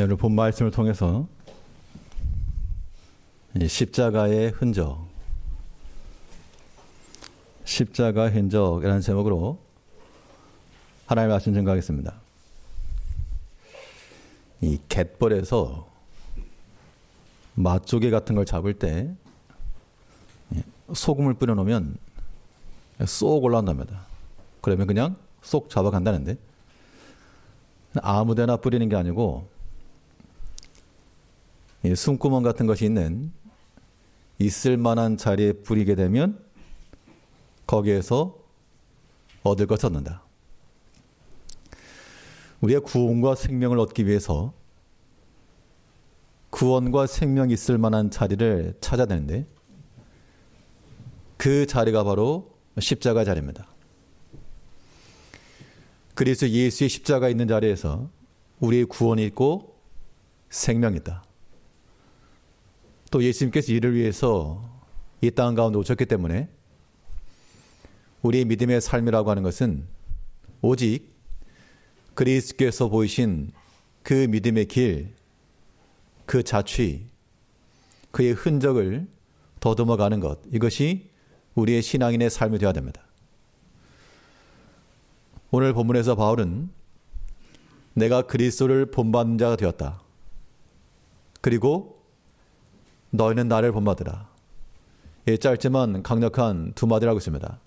오늘 본 말씀을 통해서 이 십자가의 흔적, 십자가의 흔적이라는 제목으로 하나님의 말씀 증거하겠습니다. 이 갯벌에서 맛조개 같은 걸 잡을 때 소금을 뿌려 놓으면 쏙 올라온답니다. 그러면 그냥 쏙 잡아간다는데, 아무데나 뿌리는 게 아니고 이 숨구멍 같은 것이 있을 만한 자리에 뿌리게 되면 거기에서 얻을 것을 얻는다. 우리의 구원과 생명을 얻기 위해서 구원과 생명이 있을 만한 자리를 찾아야 되는데, 그 자리가 바로 십자가 자리입니다. 그래서 예수의 십자가 있는 자리에서 우리의 구원이 있고 생명이 있다. 또 예수님께서 이를 위해서 이 땅 가운데 오셨기 때문에 우리의 믿음의 삶이라고 하는 것은 오직 그리스도께서 보이신 그 믿음의 길, 그 자취, 그의 흔적을 더듬어 가는 것, 이것이 우리의 신앙인의 삶이 되어야 됩니다. 오늘 본문에서 바울은 내가 그리스도를 본받는 자가 되었다. 그리고 너희는 나를 본받으라. 짧지만 강력한 두 마디를 하고 있습니다.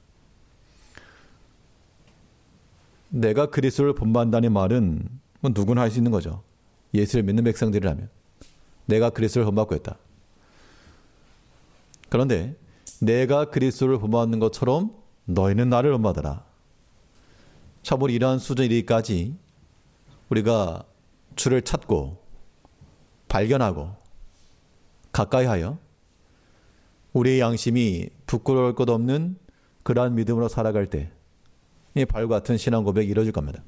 내가 그리스도를 본받는다는 말은 누구나 할 수 있는 거죠. 예수를 믿는 백성들이라면. 내가 그리스도를 본받고 있다. 그런데 내가 그리스도를 본받는 것처럼 너희는 나를 본받으라. 참으로 이러한 수준에 이르기까지 우리가 주를 찾고 발견하고 가까이 하여 우리의 양심이 부끄러울 것 없는 그러한 믿음으로 살아갈 때 이 바울과 같은 신앙 고백이 이루어질 겁니다.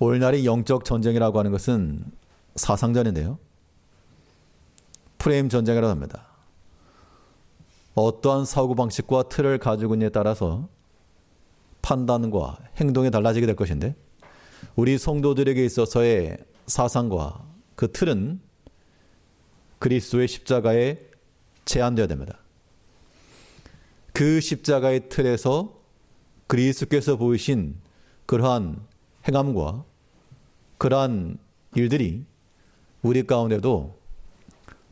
오늘날의 영적 전쟁이라고 하는 것은 사상전인데요. 프레임 전쟁이라고 합니다. 어떠한 사고방식과 틀을 가지고 있느냐에 따라서 판단과 행동이 달라지게 될 것인데, 우리 성도들에게 있어서의 사상과 그 틀은 그리스도의 십자가에 제한되어야 됩니다. 그 십자가의 틀에서 그리스도께서 보이신 그러한 행함과 그러한 일들이 우리 가운데도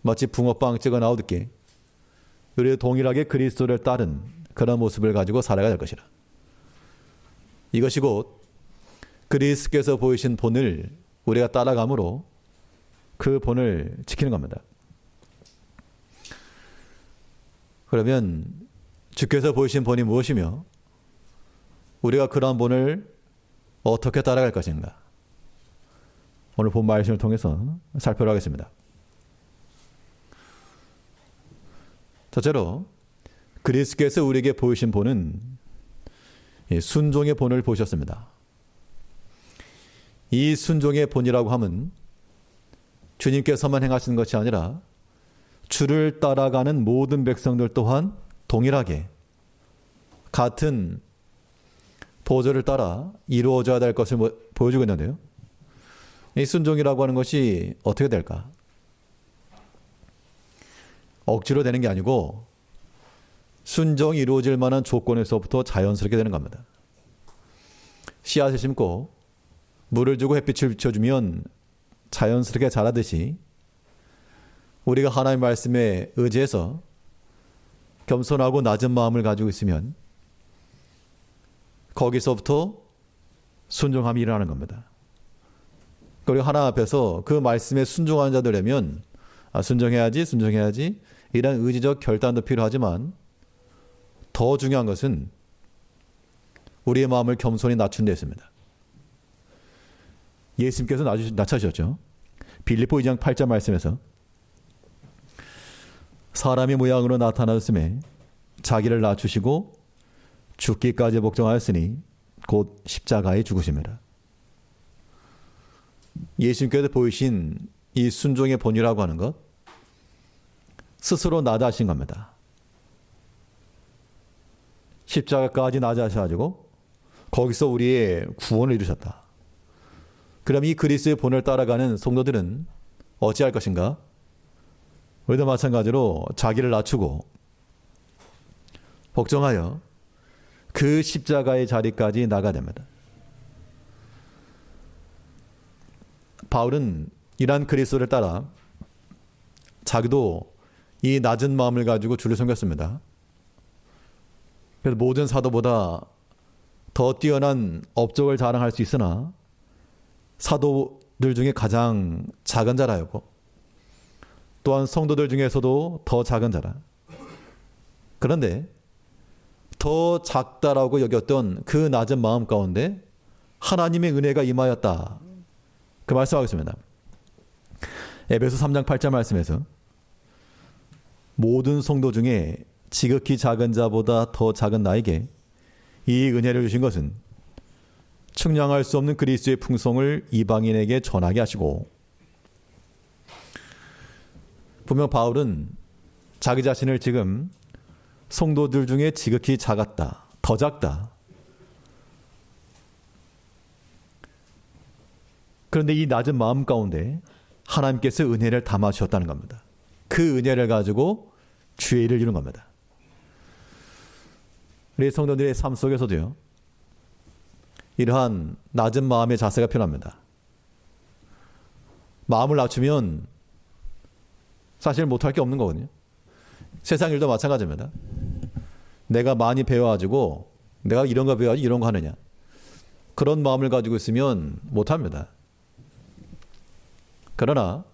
마치 붕어빵 찍어 나오듯이 우리 동일하게 그리스도를 따른 그런 모습을 가지고 살아가야 될 것이라. 이것이 곧 그리스도께서 보이신 본을 우리가 따라감으로 그 본을 지키는 겁니다. 그러면 주께서 보이신 본이 무엇이며 우리가 그러한 본을 어떻게 따라갈 것인가? 오늘 본 말씀을 통해서 살펴보도록 하겠습니다. 첫째로 그리스도께서 우리에게 보이신 본은 순종의 본을 보셨습니다. 이 순종의 본이라고 함은 주님께서만 행하시는 것이 아니라 주를 따라가는 모든 백성들 또한 동일하게 같은 보조를 따라 이루어져야 될 것을 보여주고 있는데요. 이 순종이라고 하는 것이 어떻게 될까? 억지로 되는 게 아니고 순종이 이루어질 만한 조건에서부터 자연스럽게 되는 겁니다. 씨앗을 심고 물을 주고 햇빛을 비춰주면 자연스럽게 자라듯이 우리가 하나님의 말씀에 의지해서 겸손하고 낮은 마음을 가지고 있으면 거기서부터 순종함이 일어나는 겁니다. 그리고 하나님 앞에서 그 말씀에 순종하는 자들이라면 순종해야지 이런 의지적 결단도 필요하지만 더 중요한 것은 우리의 마음을 겸손히 낮춘 데 있습니다. 예수님께서 낮춰주셨죠. 빌립보 2장 8절 말씀에서 사람의 모양으로 나타나셨음에 자기를 낮추시고 죽기까지 복종하였으니 곧 십자가에 죽으심이라. 예수님께서 보이신 이 순종의 본이라고 하는 것, 스스로 낮아하신 겁니다. 십자가까지 낮아하셔가지고 거기서 우리의 구원을 이루셨다. 그럼 이 그리스도의 본을 따라가는 성도들은 어찌할 것인가? 우리도 마찬가지로 자기를 낮추고 복종하여 그 십자가의 자리까지 나가야 됩니다. 바울은 이러한 그리스도를 따라 자기도 이 낮은 마음을 가지고 주를 섬겼습니다. 그래서 모든 사도보다 더 뛰어난 업적을 자랑할 수 있으나 사도들 중에 가장 작은 자라였고 또한 성도들 중에서도 더 작은 자라. 그런데 더 작다라고 여겼던 그 낮은 마음 가운데 하나님의 은혜가 임하였다. 그 말씀하겠습니다. 에베소 3장 8절 말씀에서 모든 성도 중에 지극히 작은 자보다 더 작은 나에게 이 은혜를 주신 것은 측량할 수 없는 그리스도의 풍성을 이방인에게 전하게 하시고, 분명 바울은 자기 자신을 지금 성도들 중에 지극히 작았다, 더 작다. 그런데 이 낮은 마음 가운데 하나님께서 은혜를 담아 주셨다는 겁니다. 그 은혜를 가지고 주의 일을 이룬 겁니다. 우리 성도들의 삶 속에서도요, 이러한 낮은 마음의 자세가 필요합니다. 마음을 낮추면 사실 못할 게 없는 거거든요. 세상 일도 마찬가지입니다. 내가 많이 배워가지고 내가 이런 거 배워야지 이런 거 하느냐, 그런 마음을 가지고 있으면 못합니다. 그러나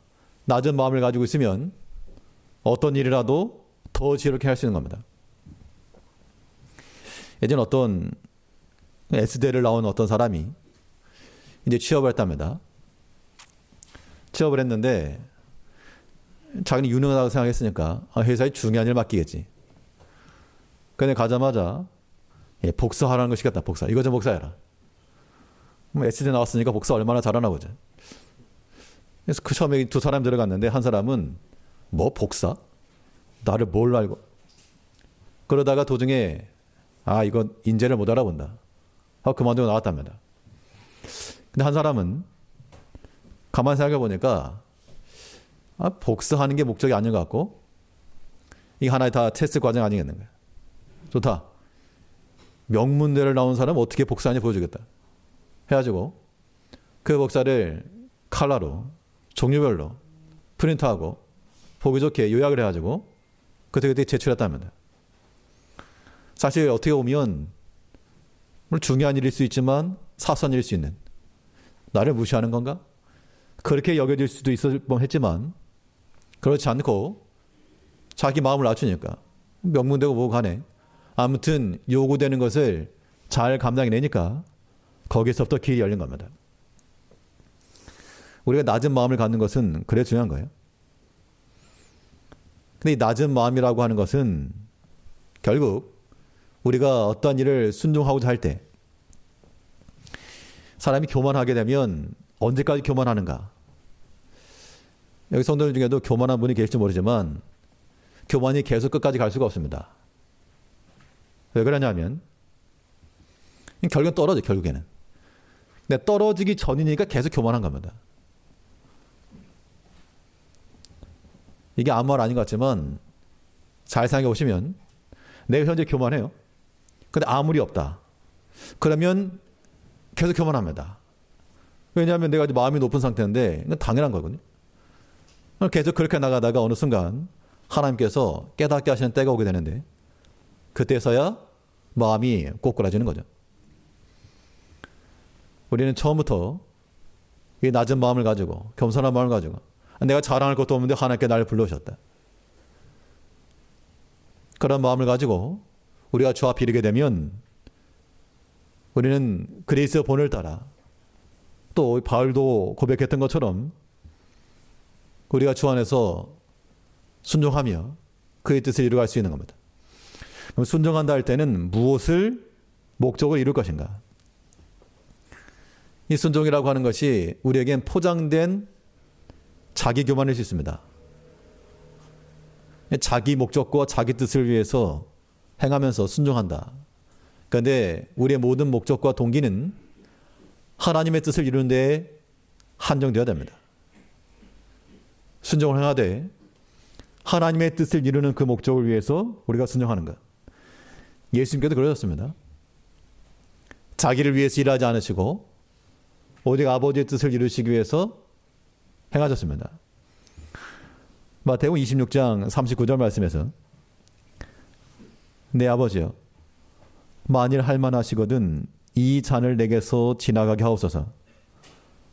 낮은 마음을 가지고 있으면 어떤 일이라도 더 지혜롭게 할 수 있는 겁니다. 예전 어떤 S대를 나온 어떤 사람이 이제 취업을 했답니다. 취업을 했는데 자기는 유능하다고 생각했으니까 회사에 중요한 일 맡기겠지. 근데 가자마자 복사하라는 거 시켰다. 복사. 이거 좀 복사해라. S대 나왔으니까 복사 얼마나 잘하나 보자. 그래서 그 처음에 두 사람 들어갔는데 한 사람은 뭐 복사? 나를 뭘 알고? 그러다가 도중에 이거 인재를 못 알아본다 하고 그만두고 나왔답니다. 근데 한 사람은 가만히 생각해 보니까 복사하는 게 목적이 아닌 것 같고 이게 하나의 다 테스트 과정 아니겠는가. 좋다. 명문대를 나온 사람은 어떻게 복사하냐 보여주겠다 해가지고 그 복사를 칼라로 종류별로 프린트하고 보기 좋게 요약을 해가지고 그때 제출했답니다. 사실 어떻게 보면 중요한 일일 수 있지만 사소한 일일 수 있는, 나를 무시하는 건가? 그렇게 여겨질 수도 있을 뻔했지만 그렇지 않고 자기 마음을 낮추니까 명문대고 뭐고 가네. 아무튼 요구되는 것을 잘 감당해내니까 거기서부터 길이 열린 겁니다. 우리가 낮은 마음을 갖는 것은 그래 중요한 거예요. 근데 이 낮은 마음이라고 하는 것은 결국 우리가 어떠한 일을 순종하고자 할 때 사람이 교만하게 되면 언제까지 교만하는가? 여기 성도들 중에도 교만한 분이 계실지 모르지만 교만이 계속 끝까지 갈 수가 없습니다. 왜 그러냐면 결국은 떨어져, 결국에는. 근데 떨어지기 전이니까 계속 교만한 겁니다. 이게 아무 말 아닌 것 같지만 잘 생각해 보시면 내가 현재 교만해요. 근데 아무 리 없다. 그러면 계속 교만합니다. 왜냐하면 내가 마음이 높은 상태인데 이건 당연한 거거든요. 계속 그렇게 나가다가 어느 순간 하나님께서 깨닫게 하시는 때가 오게 되는데 그때서야 마음이 꼬꾸라지는 거죠. 우리는 처음부터 이 낮은 마음을 가지고 겸손한 마음을 가지고 내가 자랑할 것도 없는데 하나님께 나를 불러오셨다. 그런 마음을 가지고 우리가 주 앞에 이르게 되면 우리는 그리스도 본을 따라 또 바울도 고백했던 것처럼 우리가 주 안에서 순종하며 그의 뜻을 이루어갈 수 있는 겁니다. 그럼 순종한다 할 때는 무엇을 목적을 이룰 것인가? 이 순종이라고 하는 것이 우리에겐 포장된 자기 교만일 수 있습니다. 자기 목적과 자기 뜻을 위해서 행하면서 순종한다. 그런데 우리의 모든 목적과 동기는 하나님의 뜻을 이루는 데 한정되어야 됩니다. 순종을 행하되 하나님의 뜻을 이루는 그 목적을 위해서 우리가 순종하는 것. 예수님께도 그러셨습니다. 자기를 위해서 일하지 않으시고 오직 아버지의 뜻을 이루시기 위해서 행하셨습니다. 마태복음 26장 39절 말씀에서 내 아버지여 만일 할만하시거든 이 잔을 내게서 지나가게 하옵소서.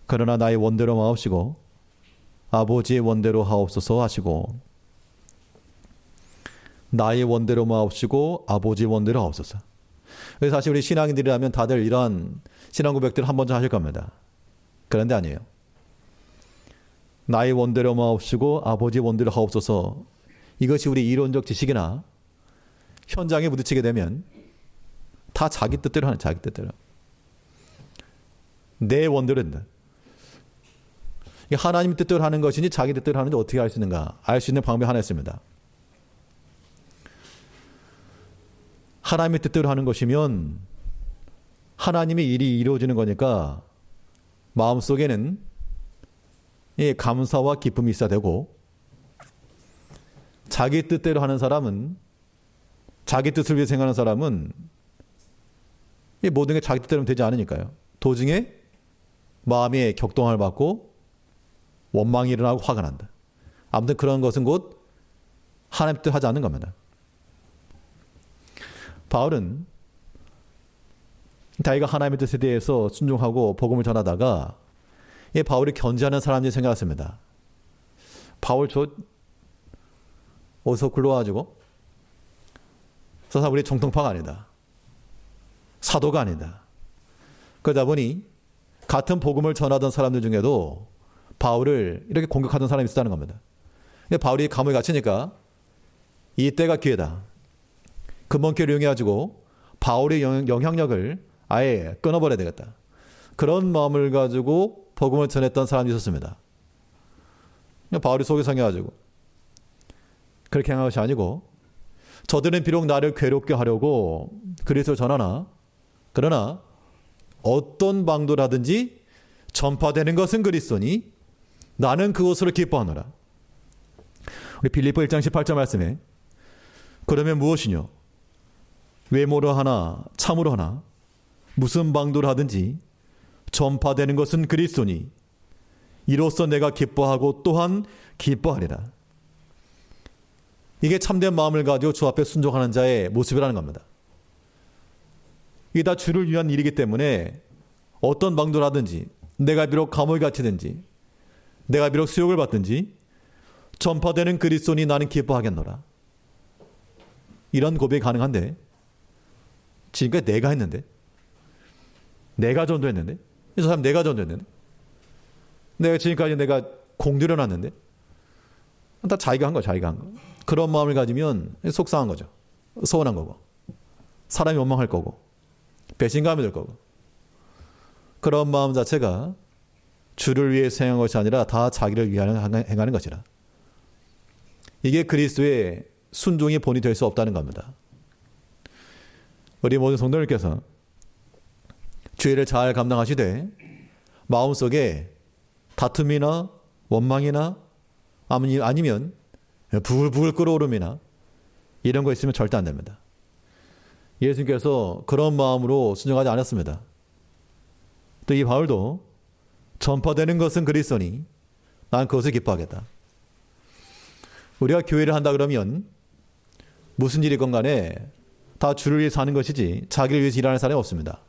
그러나 나의 원대로 마옵시고 아버지의 원대로 하옵소서 하시고 나의 원대로 마옵시고 아버지의 원대로 하옵소서. 그래서 사실 우리 신앙인들이라면 다들 이러한 신앙 고백들을 한 번쯤 하실 겁니다. 그런데 아니에요. 나의 원대로 마옵시고 아버지의 원대로 하옵소서. 이것이 우리 이론적 지식이나 현장에 부딪히게 되면 다 자기 뜻대로 하는, 자기 뜻대로. 내 원대로 된다. 하나님 뜻대로 하는 것인지 자기 뜻대로 하는지 어떻게 알 수 있는가? 알 수 있는 방법이 하나 있습니다. 하나님의 뜻대로 하는 것이면 하나님의 일이 이루어지는 거니까 마음속에는 감사와 기쁨이 있어야 되고, 자기 뜻대로 하는 사람은, 자기 뜻을 위해 생각하는 사람은 모든 게 자기 뜻대로 되지 않으니까요. 도중에 마음의 격동을 받고 원망이 일어나고 화가 난다. 아무튼 그런 것은 곧 하나님 뜻 하지 않는 겁니다. 바울은 자기가 하나님의 뜻에 대해서 순종하고 복음을 전하다가 바울이 견제하는 사람들이 생각했습니다. 바울 저 어디서 굴러와가지고 저 사람 우리 정통파가 아니다. 사도가 아니다. 그러다 보니 같은 복음을 전하던 사람들 중에도 바울을 이렇게 공격하던 사람이 있었다는 겁니다. 근데 바울이 감옥에 갇히니까 이때가 기회다. 근본 기회를 이용해가지고 바울의 영향력을 아예 끊어버려야 되겠다. 그런 마음을 가지고 복음을 전했던 사람이 있었습니다. 바울이 속이 상해가지고 그렇게 행한 것이 아니고, 저들은 비록 나를 괴롭게 하려고 그리스도를 전하나 그러나 어떤 방도라든지 전파되는 것은 그리스도니 나는 그것으로 기뻐하노라. 우리 빌립보 1장 18절 말씀에 그러면 무엇이뇨? 외모로 하나 참으로 하나 무슨 방도를 하든지 전파되는 것은 그리스도니 이로써 내가 기뻐하고 또한 기뻐하리라. 이게 참된 마음을 가지고 주 앞에 순종하는 자의 모습이라는 겁니다. 이게 다 주를 위한 일이기 때문에 어떤 방도를 하든지, 내가 비록 감옥에 갇히든지, 내가 비록 수욕을 받든지 전파되는 그리스도니 나는 기뻐하겠노라. 이런 고백이 가능한데 지금까지 내가 했는데, 내가 전도했는데, 이 사람 내가 전도했는데, 내가 지금까지 내가 공들여 놨는데, 다 자기가 한 거야, 자기가 한 거. 그런 마음을 가지면 속상한 거죠. 서운한 거고, 사람이 원망할 거고, 배신감이 들 거고. 그런 마음 자체가 주를 위해 행한 것이 아니라 다 자기를 위해 행하는 것이라. 이게 그리스도의 순종의 본이 될 수 없다는 겁니다. 우리 모든 성도님께서 죄를 잘 감당하시되 마음속에 다툼이나 원망이나 아니면 부글부글 끓어오름이나 이런 거 있으면 절대 안 됩니다. 예수님께서 그런 마음으로 순종하지 않았습니다. 또 이 바울도 전파되는 것은 그리스도니 난 그것을 기뻐하겠다. 우리가 교회를 한다 그러면 무슨 일이건 간에 다 주를 위해 사는 것이지 자기를 위해서 일하는 사람이 없습니다.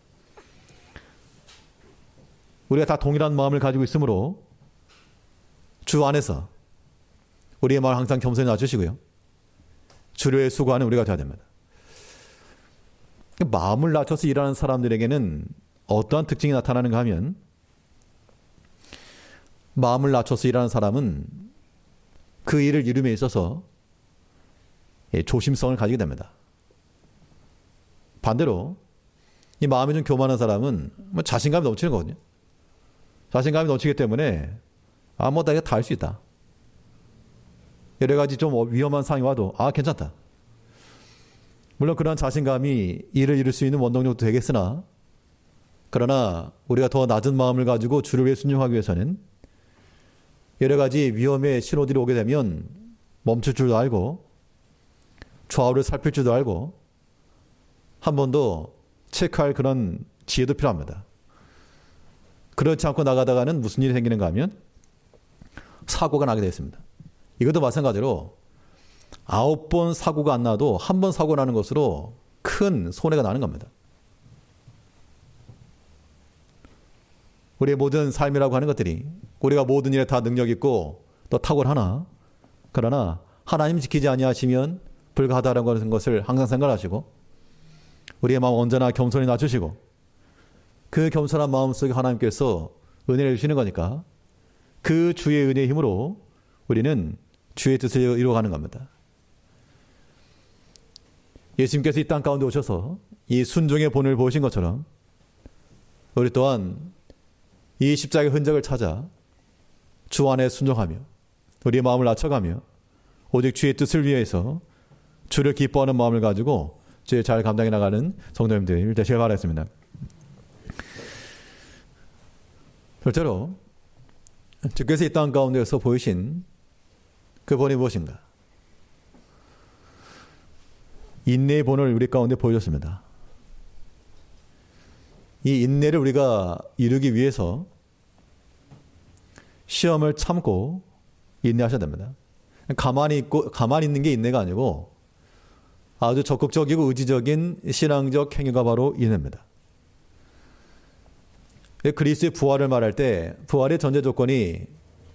우리가 다 동일한 마음을 가지고 있으므로 주 안에서 우리의 마음을 항상 겸손히 놔주시고요. 주를 위해 수고하는 우리가 되어야 됩니다. 마음을 낮춰서 일하는 사람들에게는 어떠한 특징이 나타나는가 하면, 마음을 낮춰서 일하는 사람은 그 일을 이룸에 있어서 조심성을 가지게 됩니다. 반대로 이 마음이 좀 교만한 사람은 자신감이 넘치는 거거든요. 자신감이 넘치기 때문에 나 이거 다 할 수 있다. 여러 가지 좀 위험한 상황이 와도 괜찮다. 물론 그러한 자신감이 일을 이룰 수 있는 원동력도 되겠으나 그러나 우리가 더 낮은 마음을 가지고 주를 위해 순종하기 위해서는 여러 가지 위험의 신호들이 오게 되면 멈출 줄도 알고 좌우를 살필 줄도 알고 한 번 더 체크할 그런 지혜도 필요합니다. 그렇지 않고 나가다가는 무슨 일이 생기는가 하면 사고가 나게 되었습니다. 이것도 마찬가지로 9번 사고가 안 나도 한 번 사고 나는 것으로 큰 손해가 나는 겁니다. 우리의 모든 삶이라고 하는 것들이 우리가 모든 일에 다 능력 있고 또 탁월하나 그러나 하나님 지키지 아니하시면 불가하다라는 것을 항상 생각하시고 우리의 마음 언제나 겸손히 낮추시고 그 겸손한 마음 속에 하나님께서 은혜를 주시는 거니까 그 주의 은혜의 힘으로 우리는 주의 뜻을 이루어가는 겁니다. 예수님께서 이 땅 가운데 오셔서 이 순종의 본을 보신 것처럼 우리 또한 이 십자가의 흔적을 찾아 주 안에 순종하며 우리의 마음을 낮춰가며 오직 주의 뜻을 위해서 주를 기뻐하는 마음을 가지고 주의 잘 감당해 나가는 성도님들 되시길 바라겠습니다. 둘째로 주께서 이 땅 가운데서 보이신 그 본이 무엇인가? 인내의 본을 우리 가운데 보여줬습니다. 이 인내를 우리가 이루기 위해서 시험을 참고 인내하셔야 됩니다. 가만히 있는 게 인내가 아니고 아주 적극적이고 의지적인 신앙적 행위가 바로 인내입니다. 그리스도의 부활을 말할 때 부활의 전제 조건이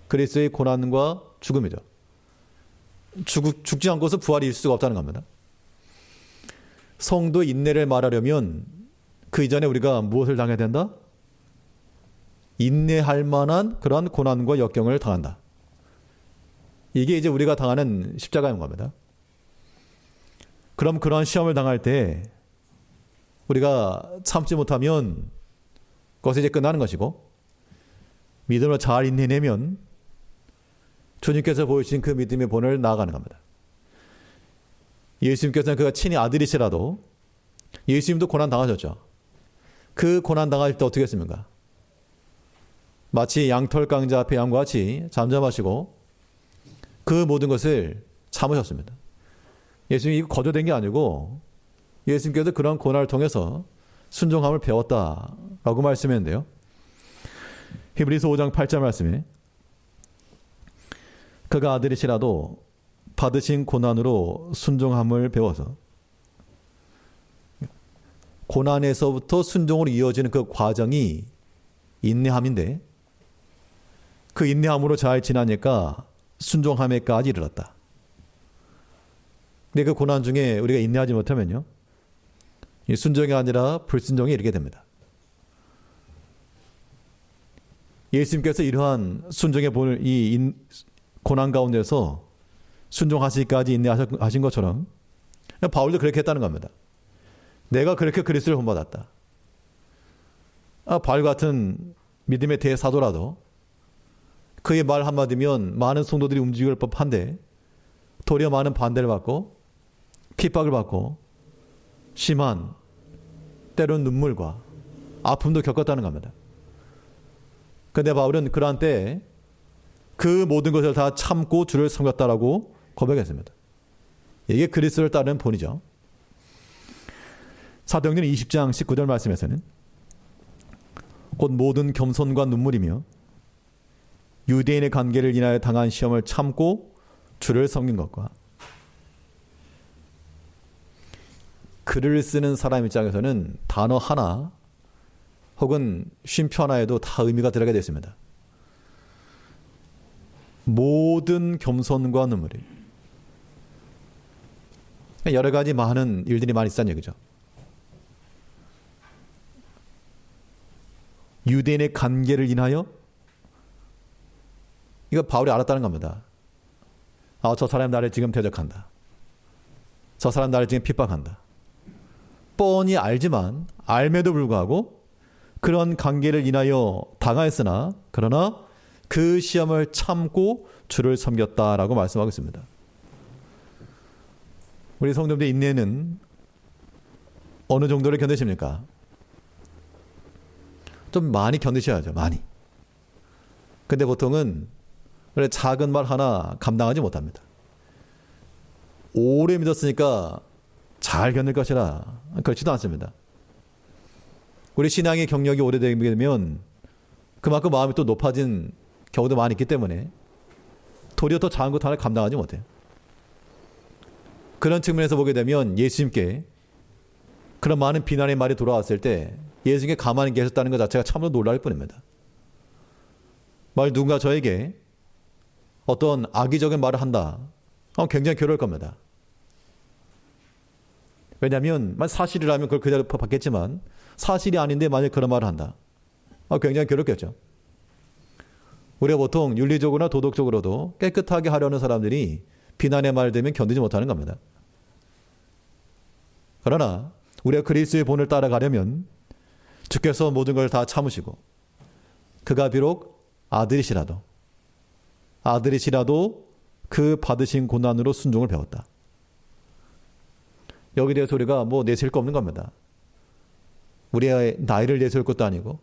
그리스도의 고난과 죽음이죠. 죽지 않고서 부활이 있을 수가 없다는 겁니다. 성도 인내를 말하려면 그 이전에 우리가 무엇을 당해야 된다? 인내할 만한 그러한 고난과 역경을 당한다. 이게 이제 우리가 당하는 십자가인 겁니다. 그럼 그러한 시험을 당할 때 우리가 참지 못하면 그것이 이제 끝나는 것이고 믿음으로 잘 인내내면 주님께서 보여주신 그 믿음의 본을 나아가는 겁니다. 예수님께서는 그가 친히 아들이시라도 예수님도 고난 당하셨죠. 그 고난 당할 때 어떻게 했습니까? 마치 양털 깡자 앞에 양과 같이 잠잠하시고 그 모든 것을 참으셨습니다. 예수님이 거저된 게 아니고 예수님께서 그런 고난을 통해서 순종함을 배웠다라고 말씀했는데요. 히브리서 5장 8절 말씀에 그가 아들이시라도 받으신 고난으로 순종함을 배워서 고난에서부터 순종으로 이어지는 그 과정이 인내함인데 그 인내함으로 잘 지나니까 순종함에까지 이르렀다. 근데 그 고난 중에 우리가 인내하지 못하면요, 이 순종이 아니라 불순종에 이르게 됩니다. 예수님께서 이러한 순종의 본을 이 고난 가운데서 순종하시기까지 인내하신 것처럼 바울도 그렇게 했다는 겁니다. 내가 그렇게 그리스도를 본받았다. 바울 같은 믿음의 대사도라도 그의 말 한마디면 많은 성도들이 움직일 법한데 도리어 많은 반대를 받고 핍박을 받고 심한 때로는 눈물과 아픔도 겪었다는 겁니다. 그런데 바울은 그러한 때에 그 모든 것을 다 참고 주를 섬겼다라고 고백했습니다. 이게 그리스도를 따르는 본이죠. 사도행전 20장 19절 말씀에서는 곧 모든 겸손과 눈물이며 유대인의 관계를 인하여 당한 시험을 참고 주를 섬긴 것과 글을 쓰는 사람 입장에서는 단어 하나 혹은 쉼표 하나에도 다 의미가 들어가게 되어 있습니다. 모든 겸손과 눈물이 여러 가지 많은 일들이 많이 있다는 얘기죠. 유대인의 관계를 인하여 이거 바울이 알았다는 겁니다. 저 사람 나를 지금 대적한다. 저 사람 나를 지금 핍박한다. 뻔히 알지만 알매도 불구하고 그런 관계를 인하여 당하였으나 그러나 그 시험을 참고 주를 섬겼다라고 말씀하고 있습니다. 우리 성도님들 인내는 어느 정도를 견디십니까? 좀 많이 견디셔야죠. 많이. 근데 보통은 그래 작은 말 하나 감당하지 못합니다. 오래 믿었으니까 잘 견딜 것이라 그렇지도 않습니다. 우리 신앙의 경력이 오래되게 되면 그만큼 마음이 또 높아진 경우도 많이 있기 때문에 도리어 더 작은 것 하나 감당하지 못해요. 그런 측면에서 보게 되면 예수님께 그런 많은 비난의 말이 돌아왔을 때 예수님께 가만히 계셨다는 것 자체가 참으로 놀라울 뿐입니다. 만약 누군가 저에게 어떤 악의적인 말을 한다, 굉장히 괴로울 겁니다. 왜냐하면 사실이라면 그걸 그대로 받겠지만 사실이 아닌데 만약 그런 말을 한다, 굉장히 괴롭겠죠. 우리가 보통 윤리적으로나 도덕적으로도 깨끗하게 하려는 사람들이 비난의 말 되면 견디지 못하는 겁니다. 그러나 우리가 그리스도의 본을 따라가려면 주께서 모든 걸 다 참으시고 그가 비록 아들이시라도 그 받으신 고난으로 순종을 배웠다. 여기에 대해서 우리가 내세울 거 없는 겁니다. 우리의 나이를 내세울 것도 아니고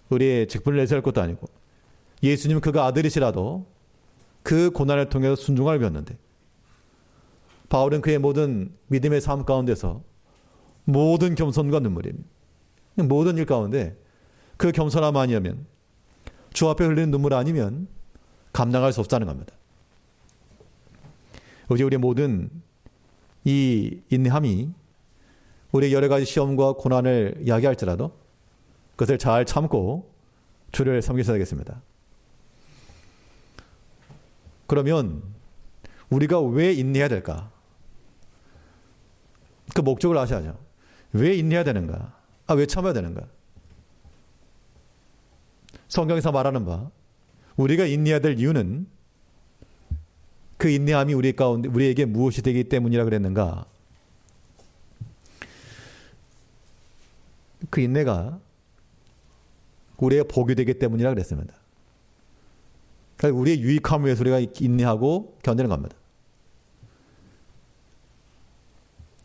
우리의 직분을 내세울 것도 아니고 예수님은 그가 아들이시라도 그 고난을 통해서 순종을 배웠는데 바울은 그의 모든 믿음의 삶 가운데서 모든 겸손과 눈물이 모든 일 가운데 그 겸손함 아니면 주 앞에 흘리는 눈물 아니면 감당할 수 없다는 겁니다. 우리의 모든 이 인내함이 우리의 여러 가지 시험과 고난을 이야기할지라도 그것을 잘 참고 주를 섬기셔야 되겠습니다. 그러면 우리가 왜 인내해야 될까? 그 목적을 아셔야죠. 왜 인내해야 되는가? 왜 참아야 되는가? 성경에서 말하는 바 우리가 인내해야 될 이유는 그 인내함이 우리 가운데 우리에게 무엇이 되기 때문이라 그랬는가? 그 인내가 우리의 복이 되기 때문이라 그랬습니다. 그러니까 우리의 유익함을 위해서 우리가 인내하고 견디는 겁니다.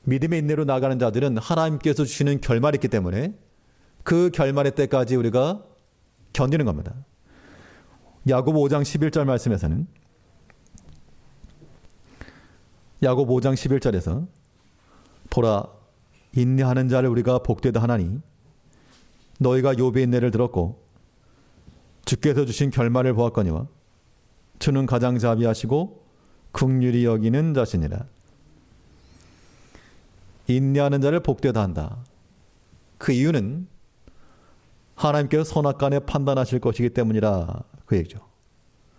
믿음의 인내로 나가는 자들은 하나님께서 주시는 결말이 있기 때문에 그 결말의 때까지 우리가 견디는 겁니다. 야고보 5장 11절 말씀에서는 야고보 5장 11절에서 보라 인내하는 자를 우리가 복되다 하나니 너희가 욥의 인내를 들었고 주께서 주신 결말을 보았거니와 주는 가장 자비하시고 긍휼히 여기는 자시니라. 인내하는 자를 복되다 한다. 그 이유는 하나님께서 선악간에 판단하실 것이기 때문이라 그 얘기죠.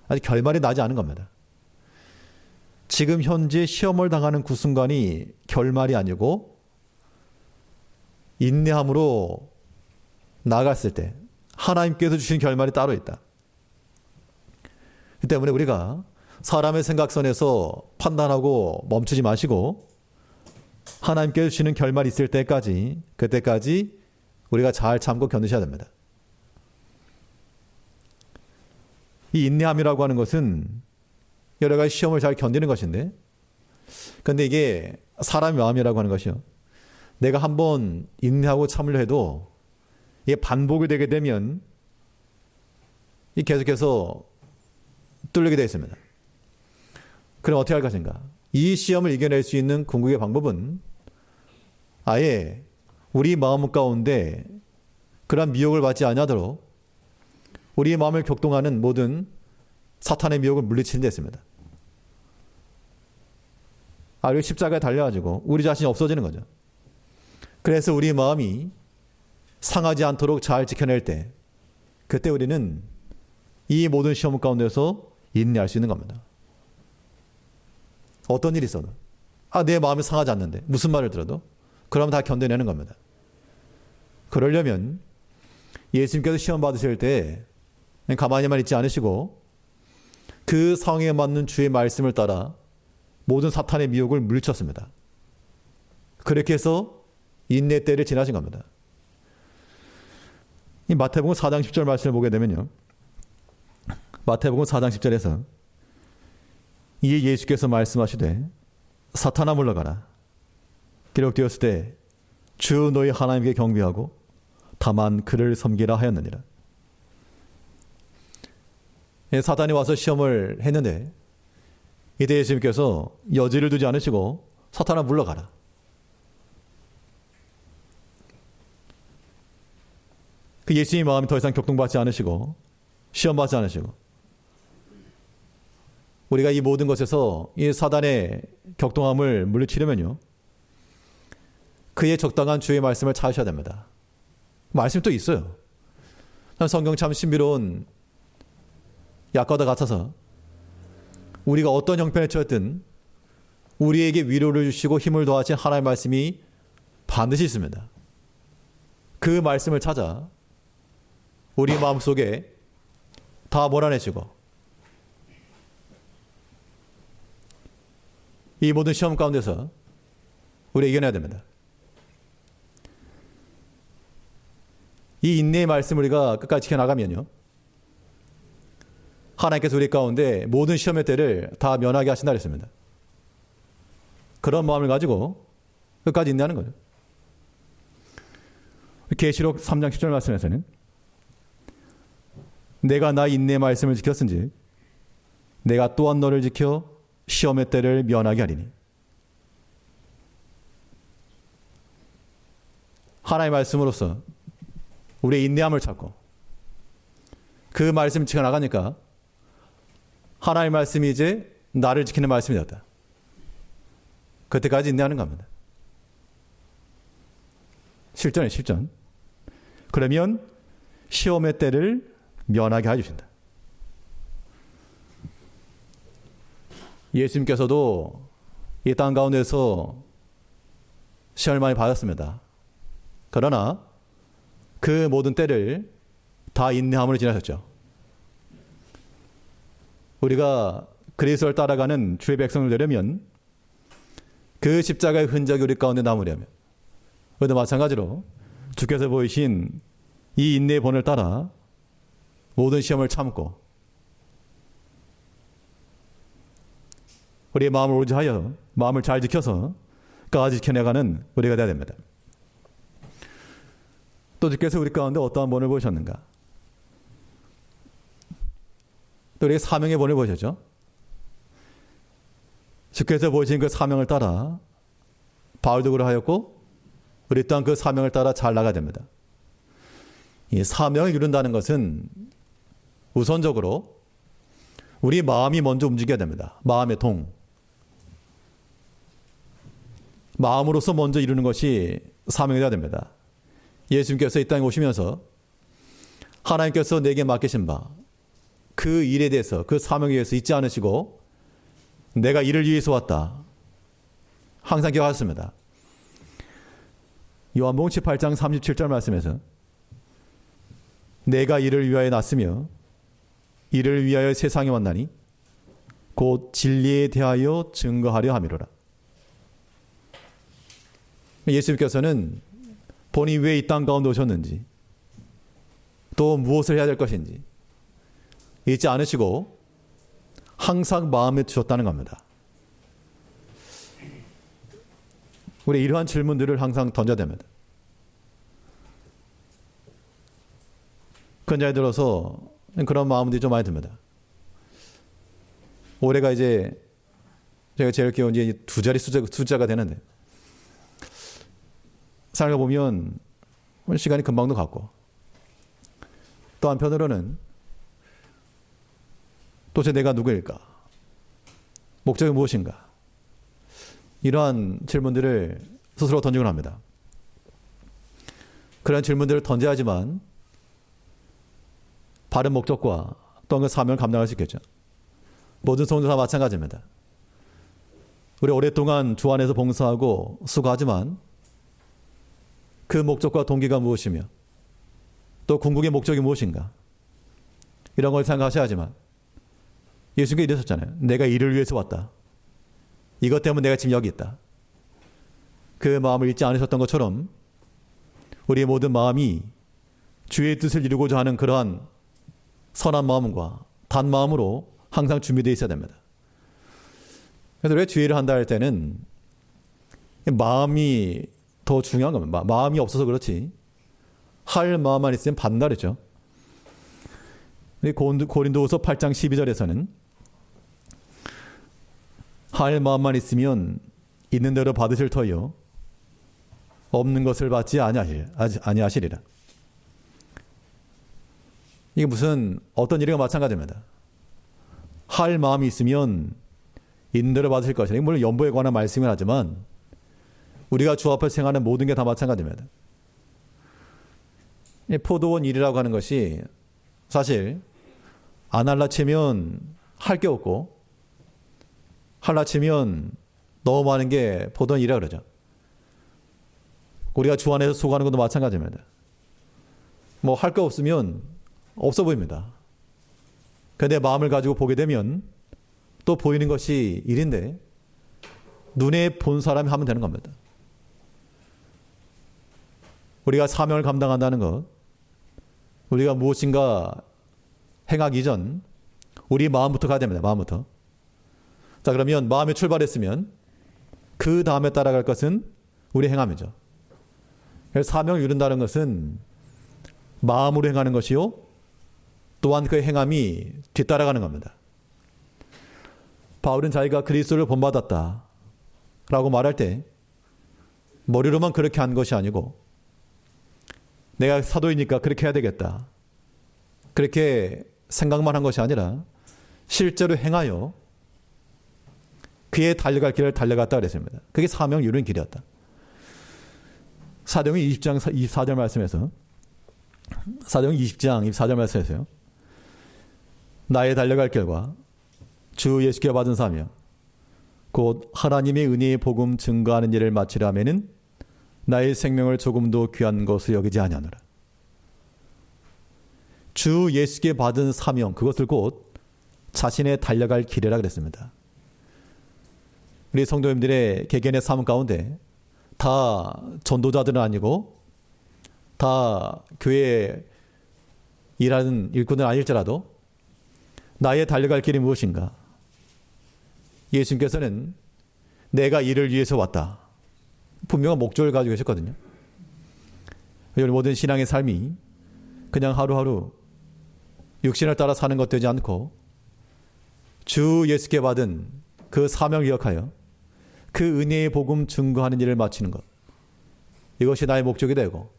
아직 결말이 나지 않은 겁니다. 지금 현재 시험을 당하는 그 순간이 결말이 아니고 인내함으로 나갔을 때 하나님께서 주신 결말이 따로 있다. 그 때문에 우리가 사람의 생각선에서 판단하고 멈추지 마시고 하나님께서 주시는 결말이 있을 때까지 그때까지 우리가 잘 참고 견디셔야 됩니다. 이 인내함이라고 하는 것은 여러 가지 시험을 잘 견디는 것인데 근데 이게 사람의 마음이라고 하는 것이요. 내가 한번 인내하고 참으려 해도 이게 반복이 되게 되면 이 계속해서 뚫리게 되어 있습니다. 그럼 어떻게 할 것인가? 이 시험을 이겨낼 수 있는 궁극의 방법은 아예 우리 마음 가운데 그러한 미혹을 받지 아니하도록 우리의 마음을 격동하는 모든 사탄의 미혹을 물리치는 데 있습니다. 우리 십자가에 달려가지고 우리 자신이 없어지는 거죠. 그래서 우리 마음이 상하지 않도록 잘 지켜낼 때 그때 우리는 이 모든 시험 가운데서 인내할 수 있는 겁니다. 어떤 일이 있어도 내 마음이 상하지 않는데 무슨 말을 들어도 그러면 다 견뎌내는 겁니다. 그러려면 예수님께서 시험 받으실 때 가만히만 있지 않으시고 그 상황에 맞는 주의 말씀을 따라 모든 사탄의 미혹을 물리쳤습니다. 그렇게 해서 인내 때를 지나신 겁니다. 이 마태복음 4장 10절 말씀을 보게 되면요. 마태복음 4장 10절에서 이에 예수께서 말씀하시되 사탄아 물러가라. 기록되었을 때 주 너희 하나님께 경배하고 다만 그를 섬기라 하였느니라. 사단이 와서 시험을 했는데 이때 예수님께서 여지를 두지 않으시고 사탄아 물러가라. 그 예수님의 마음이 더 이상 격동받지 않으시고 시험받지 않으시고 우리가 이 모든 것에서 이 사단의 격동함을 물리치려면요, 그의 적당한 주의 말씀을 찾으셔야 됩니다. 말씀이 또 있어요. 성경 참 신비로운 약과도 같아서 우리가 어떤 형편에 처했든 우리에게 위로를 주시고 힘을 더하신 하나님의 말씀이 반드시 있습니다. 그 말씀을 찾아 우리 마음속에 다 몰아내시고 이 모든 시험 가운데서 우리가 이겨내야 됩니다. 이 인내의 말씀을 우리가 끝까지 지켜나가면요, 하나님께서 우리 가운데 모든 시험의 때를 다 면하게 하신다 그랬습니다. 그런 마음을 가지고 끝까지 인내하는 거죠. 계시록 3장 10절 말씀에서는 내가 나 인내의 말씀을 지켰은지 내가 또한 너를 지켜 시험의 때를 면하게 하리니. 하나님의 말씀으로서 우리의 인내함을 찾고 그 말씀을 지켜나가니까 하나님의 말씀이 이제 나를 지키는 말씀이 되었다. 그때까지 인내하는 겁니다. 실전이에요, 실전. 그러면 시험의 때를 면하게 해주신다. 예수님께서도 이 땅 가운데서 시험을 많이 받았습니다. 그러나 그 모든 때를 다 인내함으로 지나셨죠. 우리가 그리스도를 따라가는 주의 백성을 되려면 그 십자가의 흔적이 우리 가운데 남으려면 우리도 마찬가지로 주께서 보이신 이 인내의 본을 따라 모든 시험을 참고 우리의 마음을 오지하여 마음을 잘 지켜서 끝까지 지켜내가는 우리가 되어야 됩니다. 또 주께서 우리 가운데 어떠한 본을 보셨는가? 또 우리의 사명의 본을 보셨죠? 주께서 보신 그 사명을 따라 바울도 그러하였고 우리 또한 그 사명을 따라 잘 나가야 됩니다. 이 사명을 이룬다는 것은 우선적으로 우리 마음이 먼저 움직여야 됩니다. 마음의 동. 마음으로서 먼저 이루는 것이 사명이 되어야 됩니다. 예수님께서 이 땅에 오시면서 하나님께서 내게 맡기신 바 그 일에 대해서 그 사명에 대해서 잊지 않으시고 내가 이를 위해서 왔다. 항상 기억하셨습니다. 요한복음 18장 37절 말씀에서 내가 이를 위하여 났으며 이를 위하여 세상에 왔나니 곧 진리에 대하여 증거하려 함이로라. 예수님께서는 본인이 왜 이 땅 가운데 오셨는지 또 무엇을 해야 될 것인지 잊지 않으시고 항상 마음에 두셨다는 겁니다. 우리 이러한 질문들을 항상 던져야 됩니다. 근자에 들어서 그런 마음들이 좀 많이 듭니다. 올해가 이제 제가 제일 귀여운 이제 두 자리 숫자가 되는데 살다 보면 시간이 금방도 갔고 또 한편으로는 도대체 내가 누구일까? 목적이 무엇인가? 이러한 질문들을 스스로 던지곤 합니다. 그런 질문들을 던져야 하지만 바른 목적과 또한 그 사명을 감당할 수 있겠죠. 모든 성도들 다 마찬가지입니다. 우리 오랫동안 주 안에서 봉사하고 수고하지만 그 목적과 동기가 무엇이며 또 궁극의 목적이 무엇인가? 이런 걸 생각하셔야 하지만 예수님께서 이러셨잖아요. 내가 이를 위해서 왔다. 이것 때문에 내가 지금 여기 있다. 그 마음을 잊지 않으셨던 것처럼 우리의 모든 마음이 주의 뜻을 이루고자 하는 그러한 선한 마음과 단 마음으로 항상 준비되어 있어야 됩니다. 그래서 왜 주의를 한다 할 때는 마음이 더 중요한 겁니다. 마음이 없어서 그렇지 할 마음만 있으면 반날이죠. 고린도후서 8장 12절에서는 할 마음만 있으면 있는 대로 받으실 터이요 없는 것을 받지 아니하시리라. 이게 무슨 어떤 일이나 마찬가지입니다. 할 마음이 있으면 있는 대로 받으실 것이라. 물론 연보에 관한 말씀이긴 하지만 우리가 주 앞에서 행하는 모든 게 다 마찬가지입니다. 포도원 일이라고 하는 것이 사실 안 할라 치면 할 게 없고 할라 치면 너무 많은 게 포도원 일이라고 그러죠. 우리가 주 안에서 속하는 것도 마찬가지입니다. 뭐 할 거 없으면 없어 보입니다. 그런데 마음을 가지고 보게 되면 또 보이는 것이 일인데 눈에 본 사람이 하면 되는 겁니다. 우리가 사명을 감당한다는 것, 우리가 무엇인가 행하기 이전 우리 마음부터 가야 됩니다. 마음부터. 자, 그러면 마음이 출발했으면 그 다음에 따라갈 것은 우리 행함이죠. 그래서 사명을 이룬다는 것은 마음으로 행하는 것이요 또한 그 행함이 뒤따라가는 겁니다. 바울은 자기가 그리스도를 본받았다 라고 말할 때 머리로만 그렇게 한 것이 아니고 내가 사도이니까 그렇게 해야 되겠다 그렇게 생각만 한 것이 아니라 실제로 행하여 그의 달려갈 길을 달려갔다 그랬습니다. 그게 사명을 이루는 길이었다. 사도행전 20장 24절 말씀에서 사도행전 20장 24절 말씀에서요. 나의 달려갈 길과 주 예수께 받은 사명 곧 하나님의 은혜의 복음 증거하는 일을 마치려 하면은 나의 생명을 조금도 귀한 것을 여기지 아니하노라. 주 예수께 받은 사명 그것을 곧 자신의 달려갈 길이라 그랬습니다. 우리 성도님들의 개개인의 삶 가운데 다 전도자들은 아니고 다 교회에 일하는 일꾼은 아닐지라도 나의 달려갈 길이 무엇인가? 예수님께서는 내가 이를 위해서 왔다. 분명한 목적을 가지고 계셨거든요. 우리 모든 신앙의 삶이 그냥 하루하루 육신을 따라 사는 것 되지 않고 주 예수께 받은 그 사명을 기억하여 그 은혜의 복음 증거하는 일을 마치는 것. 이것이 나의 목적이 되고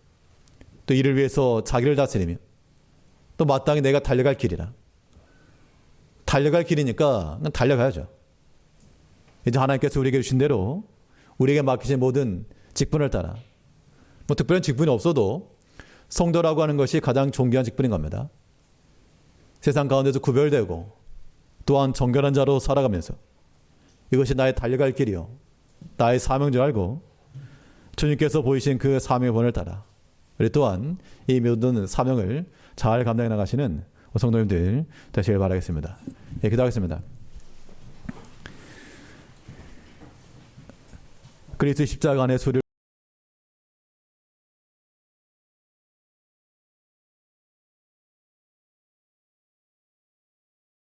또 이를 위해서 자기를 다스리며 또 마땅히 내가 달려갈 길이라. 달려갈 길이니까 달려가야죠. 이제 하나님께서 우리에게 주신 대로 우리에게 맡기신 모든 직분을 따라 뭐 특별한 직분이 없어도 성도라고 하는 것이 가장 존귀한 직분인 겁니다. 세상 가운데서 구별되고 또한 정결한 자로 살아가면서 이것이 나의 달려갈 길이요 나의 사명인 줄 알고 주님께서 보이신 그 사명의 본을 따라 우리 또한 이 모든 사명을 잘 감당해 나가시는 성도님들 되시길 바라겠습니다. 예, 기도하겠습니다. 그리스도의 십자가 안에 소리를